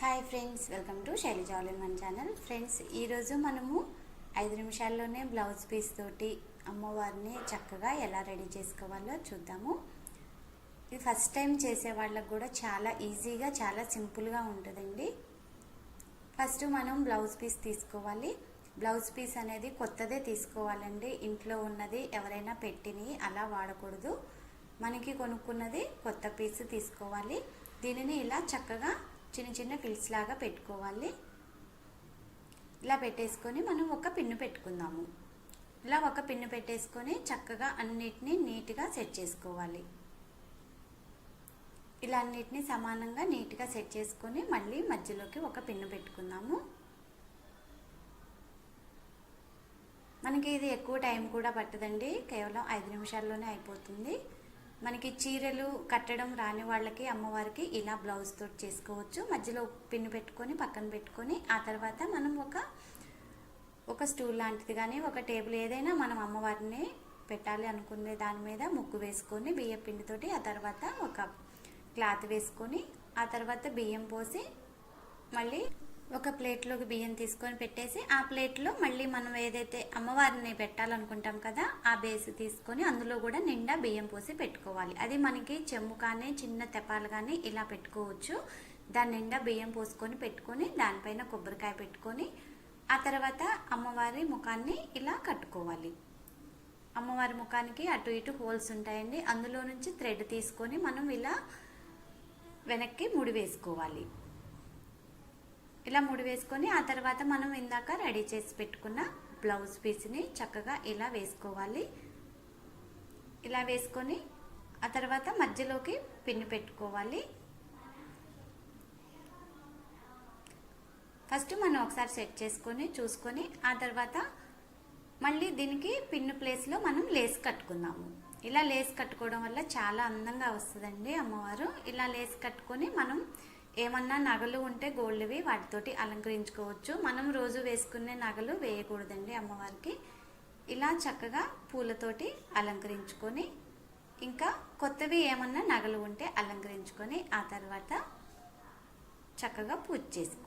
Hi friends, welcome to Shailaja all in one channel. Friends, ఈరోజు మనము 5 నిమిషాల్లోనే బ్లౌజ్ పీస్ తోటి అమ్మవారిని చక్కగా ఎలా రెడీ చేసుకోవాలో చూద్దాము. ఇది ఫస్ట్ టైం చేసే వాళ్ళకు కూడా చాలా ఈజీగా, చాలా సింపుల్గా ఉంటుందండి. ఫస్ట్ మనం బ్లౌజ్ పీస్ తీసుకోవాలి. బ్లౌజ్ పీస్ అనేది కొత్తదే తీసుకోవాలండి. ఇంట్లో ఉన్నది ఎవరైనా పెట్టిని అలా వాడకూడదు. మనకి కొనుక్కున్నది కొత్త పీస్ తీసుకోవాలి. దీనిని ఇలా చక్కగా చిన్న చిన్న ఫిల్స్ లాగా పెట్టుకోవాలి. ఇలా పెట్టేసుకొని మనం ఒక పిన్ను పెట్టుకుందాము. ఇలా ఒక పిన్ను పెట్టేసుకొని చక్కగా అన్నిటినీ నీట్గా సెట్ చేసుకోవాలి. ఇలా అన్నిటినీ సమానంగా నీట్గా సెట్ చేసుకొని మళ్ళీ మధ్యలోకి ఒక పిన్ను పెట్టుకుందాము. మనకి ఇది ఎక్కువ టైం కూడా పట్టదండి, కేవలం 5 నిమిషాల్లోనే అయిపోతుంది. మనకి చీరలు కట్టడం రాని వాళ్ళకి అమ్మవారికి ఇలా బ్లౌజ్ తోటి చేసుకోవచ్చు. మధ్యలో పిన్ను పెట్టుకొని పక్కన పెట్టుకొని ఆ తర్వాత మనం ఒక స్టూల్ లాంటిది కానీ ఒక టేబుల్ ఏదైనా మనం అమ్మవారిని పెట్టాలి అనుకునే దాని మీద ముగ్గు వేసుకొని బియ్యం పిండితోటి ఆ తర్వాత ఒక క్లాత్ వేసుకొని ఆ తర్వాత బియ్యం పోసి మళ్ళీ ఒక ప్లేట్లోకి బియ్యం తీసుకొని పెట్టేసి ఆ ప్లేట్లో మళ్ళీ మనం ఏదైతే అమ్మవారిని పెట్టాలనుకుంటాం కదా ఆ బేస్ తీసుకొని అందులో కూడా నిండా బియ్యం పోసి పెట్టుకోవాలి. అది మనకి చెంబు కానీ చిన్న తెపాలు కానీ ఇలా పెట్టుకోవచ్చు. దాని నిండా బియ్యం పోసుకొని పెట్టుకొని దానిపైన కొబ్బరికాయ పెట్టుకొని ఆ తర్వాత అమ్మవారి ముఖాన్ని ఇలా కట్టుకోవాలి. అమ్మవారి ముఖానికి అటు ఇటు హోల్స్ ఉంటాయండి. అందులో నుంచి థ్రెడ్ తీసుకొని మనం ఇలా వెనక్కి ముడి వేసుకోవాలి. ఇలా ముడి వేసుకొని ఆ తర్వాత మనం ఇందాక రెడీ చేసి పెట్టుకున్న బ్లౌజ్ పీస్ని చక్కగా ఇలా వేసుకోవాలి. ఇలా వేసుకొని ఆ తర్వాత మధ్యలోకి పిన్ను పెట్టుకోవాలి. ఫస్ట్ మనం ఒకసారి సెట్ చేసుకొని చూసుకొని ఆ తర్వాత మళ్ళీ దీనికి పిన్ను ప్లేస్లో మనం లేస్ కట్టుకుందాము. ఇలా లేస్ కట్టుకోవడం వల్ల చాలా అందంగా వస్తుందండి అమ్మవారు. ఇలా లేస్ కట్టుకొని మనం ఏమన్నా నగలు ఉంటే గోల్డ్వి వాటితోటి అలంకరించుకోవచ్చు. మనం రోజు వేసుకునే నగలు వేయకూడదండి అమ్మవారికి. ఇలా చక్కగా పూలతోటి అలంకరించుకొని ఇంకా కొత్తవి ఏమన్నా నగలు ఉంటే అలంకరించుకొని ఆ తర్వాత చక్కగా పూజ చేసుకోవాలి.